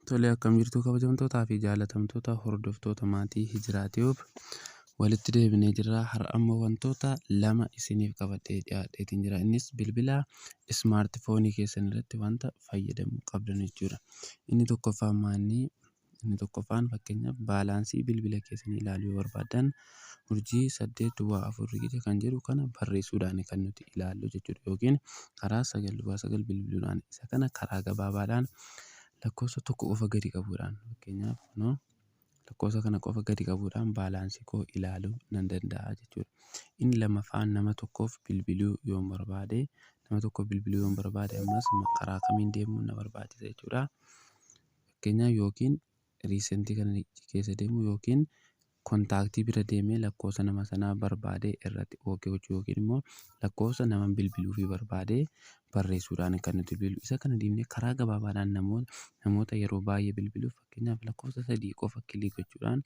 Tolee, akkam jirtu kabajamtootaa fi jaalatamtoota hordoftoota maatii Hijiraa Tiyuub walitti deebinee jirra. Har'a ammoo wantoota lama isiniif qabadhee dhiyaadheetiin jira. Innis bilbila ismaartifoonii keessan irratti wanta fayyadamuu qabdan jechuudha. Inni tokkoffaan fakkeenyaaf baalaansii bilbila keessanii ilaaluu yoo barbaadan urjii 824 kan jedhu kana barreessuudhaan kan nuti ilaallu jechuudha. Yookiin karaa 999 bilbiluudhaan isa kana karaa gabaabaadhaan lakkoofsa tokko qofa gadi qabuudhaan fakkeenyaaf lakkoofsa kana qofa gadi qabuudhaan baalaansii koo ilaaluu nan danda'a jechuudha. Inni lammaffaan nama tokkoof bilbiluu yoon barbaade ammas karaa kamiin deemuun na barbaachisa jechuudha. Fakkeenyaaf yookiin riisentii kana keessa deemu yookiin kontaaktii bira deemee lakkoofsa nama sanaa barbaadee irratti ookee gochuu yookiin immoo lakkoofsa nama bilbiluu fi barbaadee barreessuudhaan kan nuti bilbilu. Isa kana deemnee karaa gabaabaadhaan namoota yeroo baay'ee bilbiluuf fakkeenyaaf lakkoofsa 3 qofa kilik gochuudhaan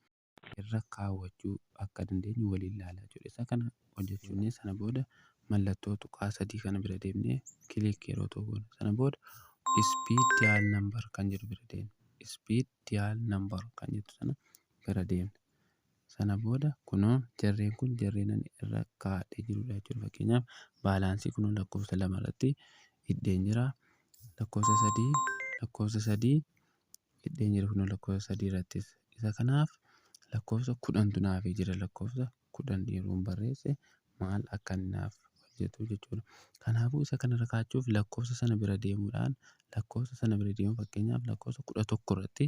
irra kaawwachuu akka dandeenyu waliin ilaalaa jechuudha. Isa kana hojjechuun sana booda mallattoo tuqaa 3 kana bira deemnee kilik yeroo tokko sana booda speed dial number kan jedhu bira deemna. Speed dial number kan jedhu sana bira deemna. Sana booda kunoo jarreen kun jarreen irra kaa'atee jirudha jechuudha. Fakkeenyaaf baalaansii kunoo lakkoofsa 2 irratti hidheen jira. Lakkoofsa 3 hidheen jira kunoo lakkoofsa 3 irrattis. Isa kanaaf lakkoofsa 10tu naafii jira. Lakkoofsa 10 yeroon barreesse maal akka inni naaf hojjetu jechuudha. Kanaafuu isa kana kaa'achuuf lakkoofsa sana bira deemuudhaan fakkeenyaaf lakkoofsa 11 irratti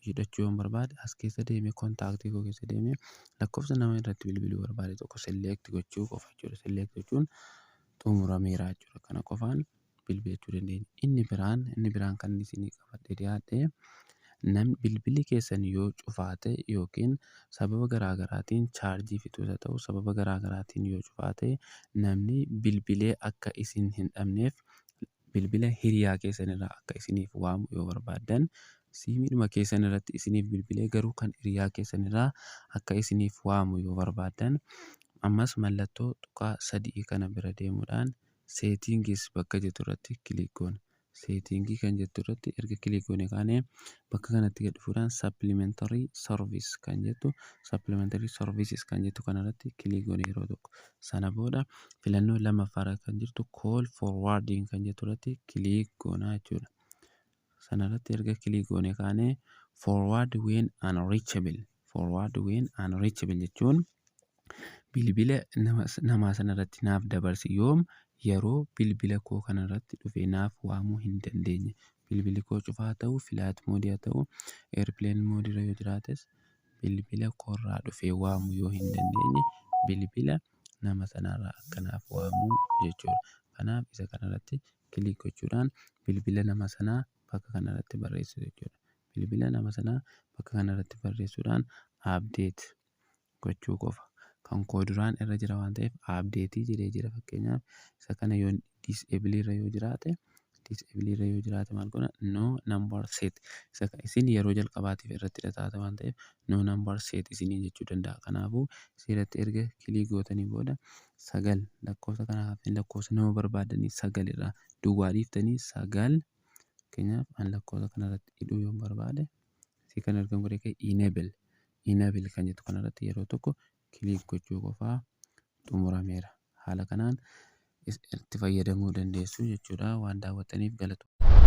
hidhachuu yoon barbaade as keessa deemee kontaaktii koo keessa deemee lakkoofsa nama irratti bilbiluu barbaade tokko select gochuu qofa jechuudha. Select gochuun xumurameera jechuudha. Kana qofaan bilbilachuu dandeenya. Inni biraan kan isinii qabadhee dhiyaadhe bilbilli keessan yoo cufaate yookiin sababa garaagaraatiin chaarjii fixuus haa ta'u sababa garaagaraatiin yoo cufaate namni bilbilee akka isin hin dhabneef bilbila hiriyaa keessan irraa akka isiniif waamu yoo barbaadan siimiidhuma keessan irratti isiniif bilbilee garuu kan hiriyaa keessan irraa akka isiniif waamu yoo barbaadan ammas mallattoo tuqaa 3 kana bira deemuudhaan seetingis bakka jettu irratti kilik goona. Seetingii kan jettu irratti erga kilik goone kaanee bakka kanatti gad dhufuudhaan supplementary service kan jettu kanarratti kilik goone yeroo tokko sana booda filannoo lammaffaarra kan jirtu call forwarding kan jettu irratti kilik goona jechuudha. Sanarratti erga kilik goone kaanee forward when unreachable jechuun bilbila namaa sanarratti naaf dabarsi yoom yeroo bilbila koo kanarratti dhufee naaf waamuu hin dandeenye. Bilbilli koo cufaa ta'uu filaat moodii haa ta'u airplane moodiirra yoo jiraates bilbila koorraa dhufee waamuu yoo hin dandeenye bilbila nama sanarraa akka naaf waamuu jechuudha. Kanaaf isa kanarratti kilik gochuudhaan bilbila nama sanaa bakka kanarratti barreessu jechuudha. Bilbila nama sanaa bakka kanarratti barreessuudhaan update gochuu qofa. Kan koo duraan irra jira waan ta'eef updateii jedhee jira fakkeenyaaf isa kana yoo disable irra yoo jiraate maal goona no number set isin yeroo jalqabaatiif irratti hidhataa waan ta'eef no number set isinii jechuu danda'a. Kanaafuu asirratti erga kilik gootanii booda 9 lakkoofsa kanaaf lakkoofsa nama barbaadanii 9 irraa duwwaa dhiiftanii 9 fakkeenyaaf an lakkoofsa kanarratti hidhuu yoon barbaade si kan argamu godhee enable kan jettu kanarratti yeroo tokko kilik gochuu qofaa xumurameera. Haala kanaan itti fayyadamuu dandeessu jechuudha. Waan daawwattaniif galatoomna.